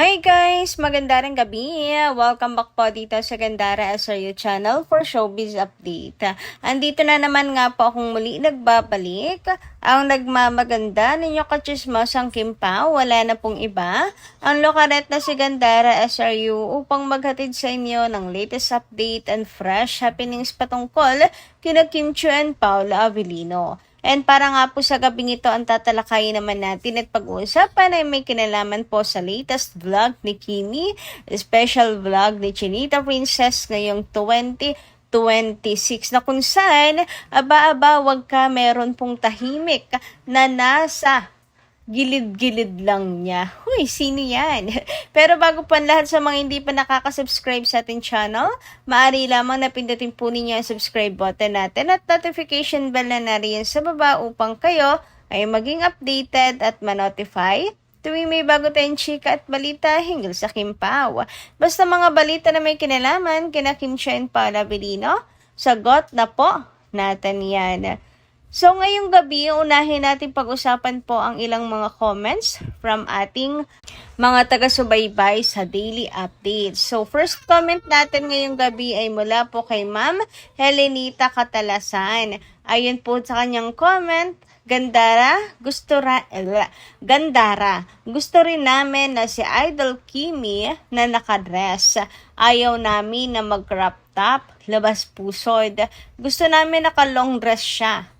Hi guys! Magandang gabi! Welcome back po dito sa Gandara SRU channel for Showbiz Update. Andito na naman nga po akong muli nagbabalik. Ang nagmamaganda ninyo kachismosang Kim Pao, wala na pong iba. Ang lokaret na si Gandara SRU upang maghatid sa inyo ng latest update and fresh happenings patungkol kina Kim Chiu and Paula Avellino. And para nga po sa gabing ito ang tatalakayin naman natin at pag-uusapan ay may kinalaman po sa latest vlog ni Kimi, special vlog ni Chinita Princess ngayong 2026 na kung saan aba-aba wag ka meron pong tahimik na nasa gilid-gilid lang niya. Huy, sino yan? Pero bago po ang lahat sa mga hindi pa nakaka-subscribe sa ating channel, maaari lamang na pindutin po ninyo ang subscribe button natin at notification bell na nariyan sa baba upang kayo ay maging updated at ma-notify tuwing may bago tayong chika at balita hinggil sa Kim Pao. Basta mga balita na may kinalaman kina Kim Chiu and Paula Avellino, sagot na po natin yan. So ngayong gabi, unahin natin pag-usapan po ang ilang mga comments from ating mga taga-subaybay sa daily updates. So first comment natin ngayong gabi ay mula po kay Ma'am Helenita Catalasan. Ayon po sa kanyang comment, Gandara, gusto rin namin na si Idol Kimi na nakadress. Ayaw namin na mag-crop top, labas pusod. Gusto namin naka-long dress siya.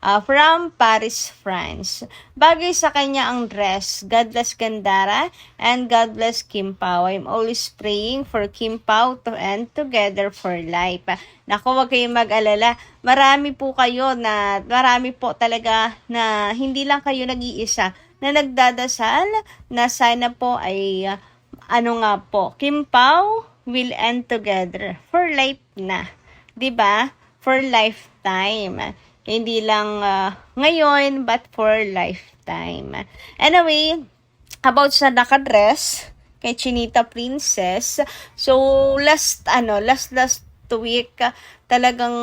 From Paris, France. Bagay sa kanya ang dress. God bless Gandara and God bless Kim Pao. I'm always praying for Kim Pao to end together for life. Naku, wag kayong mag-alala. Marami po talaga na hindi lang kayo nag-iisa na nagdadasal na sana po ay Kim Pao will end together for life na. 'Di ba? For lifetime. Hindi lang ngayon, but for lifetime. Anyway, about sa nakadress kay Chinita Princess. So, last week, talagang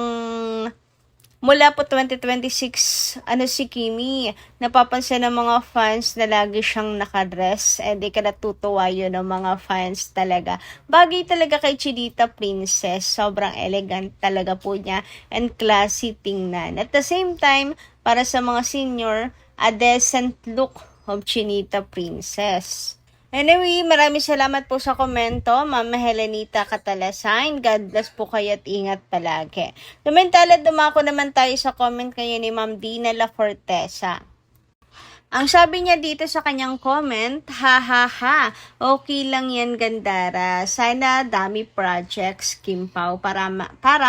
mula po 2026, si Kimi, napapansin ng mga fans na lagi siyang nakadress. And di ka natutuwa yun ng mga fans talaga. Bagay talaga kay Chinita Princess. Sobrang elegant talaga po niya and classy tingnan. At the same time, para sa mga senior, a decent look of Chinita Princess. Anyway, maraming salamat po sa komento, Ma'am Helenita Catalasan. God bless po kayo at ingat palagi. Samantala, dumako naman tayo sa comment kayo ni Ma'am Dina La Fortesa. Ang sabi niya dito sa kanyang comment, ha, okay lang yan Gandara. Sana dami projects Kim Pao para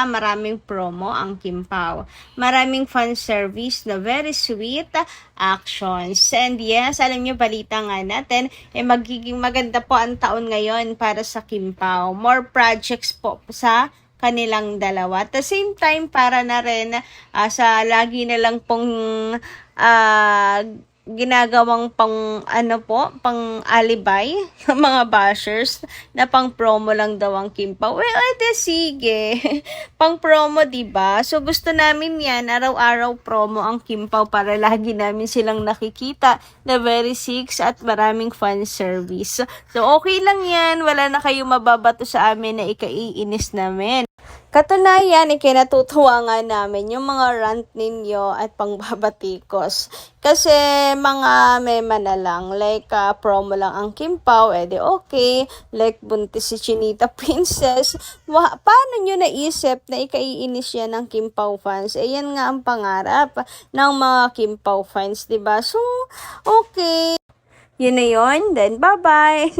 maraming promo ang Kim Pao. Maraming fan service na very sweet actions. And yes, alam niyo balita nga natin, magiging maganda po ang taon ngayon para sa Kim Pao. More projects po sa kanilang dalawa. At the same time, para na rin sa lagi na lang pong ginagawang pang alibay ng mga bashers na pang promo lang daw ang Kim Pao. Sige. Pang promo, diba? So gusto namin yan, araw-araw promo ang Kim Pao para lagi namin silang nakikita na very six at maraming fan service. So okay lang yan, wala na kayong mababato sa amin na ikaiinis namin. Katunayan, ikinatutuwa nga namin yung mga rant ninyo at pangbabatikos. Kasi mga mema na lang, like promo lang ang Kim Pao, okay. Like buntis si Chinita Princess. Paano nyo naisip na ikaiinis yan ng Kim Pao fans? Yan nga ang pangarap ng mga Kim Pao fans, diba? So, okay. Yun na yun, then bye-bye.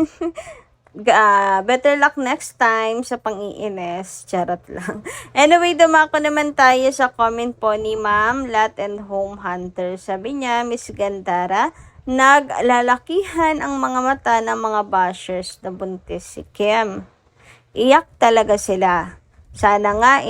Better luck next time sa pang-iinis. Charot lang. Anyway, dumako naman tayo sa comment po ni Ma'am Lot and Home Hunter. Sabi niya, Miss Gandara, naglalakihan ang mga mata ng mga bashers na buntis si Kim. Iyak talaga sila. Sana nga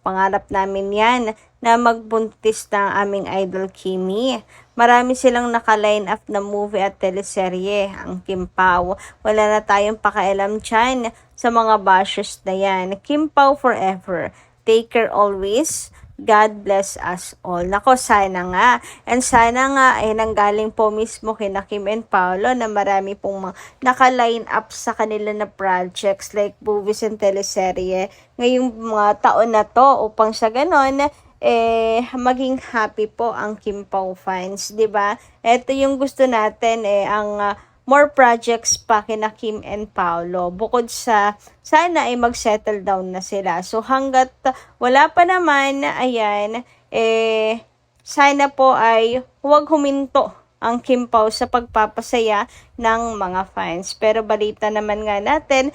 pangarap namin yan na magbuntis ng aming idol Kimi. Marami silang naka-line up na movie at teleserye, ang Kim Pao. Wala na tayong pakialam dyan sa mga bashers na yan. Kim Pao forever. Take care always. God bless us all. Nako, sana nga. And sana nga ay nanggaling po mismo kina Kim and Paolo na marami pong naka-line up sa kanila na projects like movies and teleserye ngayong mga taon na to upang sa ganon maging happy po ang Kim Pao fans, 'di ba? Ito yung gusto natin ang more projects pa kina Kim and Paolo. Bukod sa sana ay mag-settle down na sila. So hanggat wala pa naman, ayan, sana po ay huwag huminto ang Kim Pao sa pagpapasaya ng mga fans. Pero balita naman nga natin,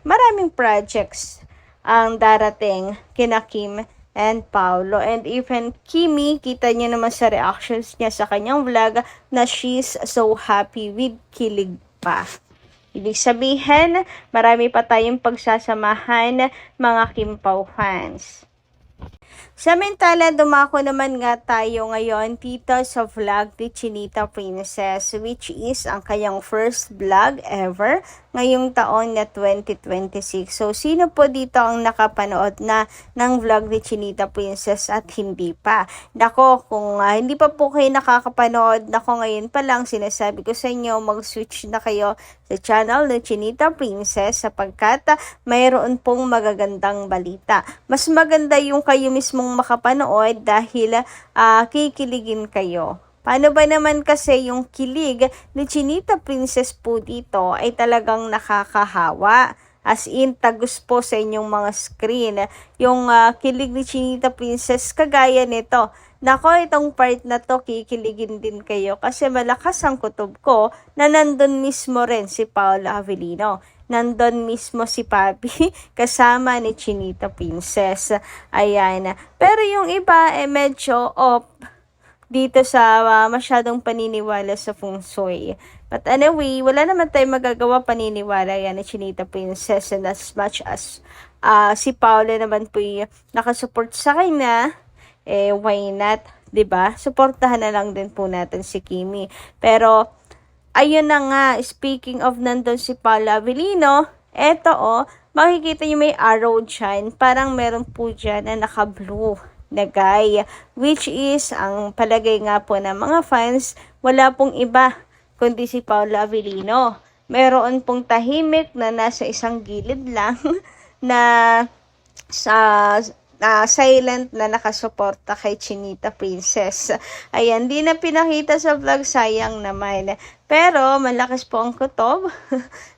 maraming projects ang darating kina Kim and Paolo. And even Kimi, kita niyo naman sa reactions niya sa kanyang vlog na she's so happy with Kilig pa. Ibig sabihin, marami pa tayong pagsasamahan mga Kim Pao fans. Samantala, dumako naman nga tayo ngayon dito sa vlog ni Chinita Princess, which is ang kanyang first vlog ever ngayong taon na 2026. So, sino po dito ang nakapanood na ng vlog ni Chinita Princess at hindi pa? Nako, kung hindi pa po kayo nakakapanood, nako ngayon pa lang sinasabi ko sa inyo, mag-switch na kayo sa channel ni Chinita Princess sapagkat mayroon pong magagandang balita. Mas maganda yung kayo mismong makapanood dahil kikiligin kayo. Paano ba naman kasi yung kilig ni Chinita Princess po dito ay talagang nakakahawa. As in, tagus po sa inyong mga screen. Yung kilig ni Chinita Princess kagaya nito. Nako, itong part na to, kikiligin din kayo kasi malakas ang kutob ko na nandun mismo rin si Paolo Avellino. Nandun mismo si Papi kasama ni Chinita Princess. Ayan. Pero yung iba medyo off dito sa masyadong paniniwala sa feng shui. But anyway, wala naman tayong magagawa, paniniwala yan ni Chinita Princess, and as much as si Paolo naman po yung nakasupport sa kanya, why not, 'di ba? Suportahan na lang din po natin si Kimi. Pero ayun na nga, speaking of nandun si Paolo Avellino, eto makikita niyo may arrow dyan, parang meron po dyan na naka-blue na guy, which is, ang palagay nga po ng mga fans, wala pong iba, kundi si Paolo Avellino. Meron pong tahimik na nasa isang gilid lang, na sa silent na nakasuporta kay Chinita Princess. Ayan, di na pinakita sa vlog, sayang naman. Pero malakas po ang kutob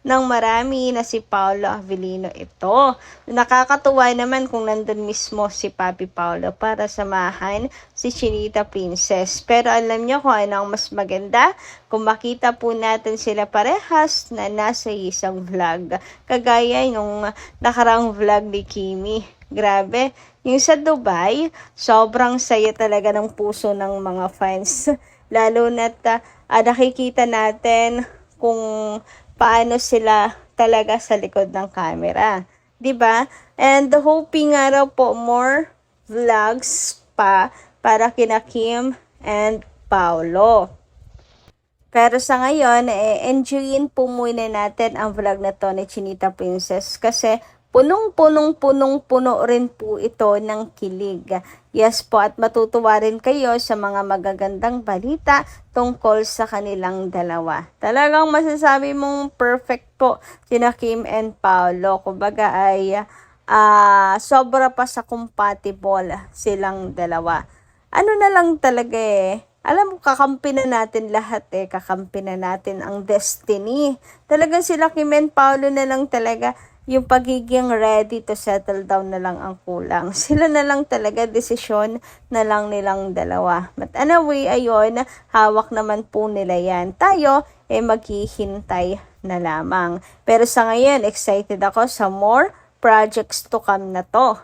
ng marami na si Paolo Avellino ito. Nakakatuwa naman kung nandun mismo si Papi Paolo para samahan si Chinita Princess. Pero alam nyo kung ano ang mas maganda? Kung makita po natin sila parehas na nasa isang vlog. Kagaya yung nakarang vlog ni Kimi. Grabe. Yung sa Dubai, sobrang saya talaga ng puso ng mga fans. Lalo na't nakikita natin kung paano sila talaga sa likod ng camera. 'Di ba? And hoping nga raw po more vlogs pa para kina Kim and Paolo. Pero sa ngayon, enjoyin po muna natin ang vlog na to ni Chinita Princess kasi punong-puno rin po ito ng kilig. Yes po, at matutuwa rin kayo sa mga magagandang balita tungkol sa kanilang dalawa. Talagang masasabi mong perfect po sina Kim and Paolo. Kumbaga ay sobra pa sa compatible silang dalawa. Ano na lang talaga alam mo, kakampi na natin lahat kakampi na natin ang destiny. Talagang sila Kim and Paolo na lang talaga. Yung pagiging ready to settle down na lang ang kulang. Sila na lang talaga, desisyon na lang nilang dalawa. But anyway, ayun, hawak naman po nila yan. Tayo, maghihintay na lamang. Pero sa ngayon, excited ako sa more projects to come na to.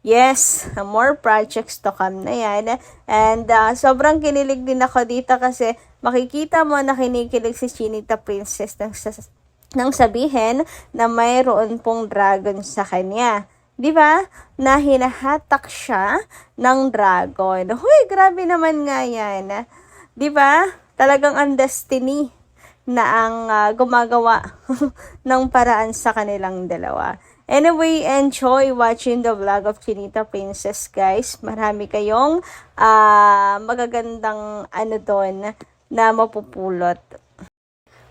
Yes, more projects to come na yan. And sobrang kinilig din ako dito kasi makikita mo na kinikilig si Chinita Princess nang sabihin na mayroon pong dragon sa kanya. 'Di ba? Na hinahatak siya ng dragon. Hoy, grabe naman nga 'yan. 'Di ba? Talagang ang destiny na ang gumagawa ng paraan sa kanilang dalawa. Anyway, enjoy watching the vlog of Chinita Princess, guys. Marami kayong magagandang doon na mapupulot.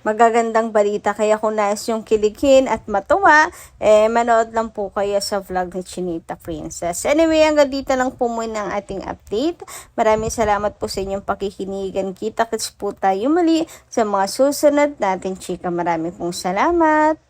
Magagandang balita, kaya kung nais yung kiligin at matuwa, manood lang po kayo sa vlog ni Chinita Princess. Anyway, hanggang dito lang po muna ang ating update. Maraming salamat po sa inyong pakikinigan. Kita-kits po tayo muli sa mga susunod natin, chika. Maraming pong salamat.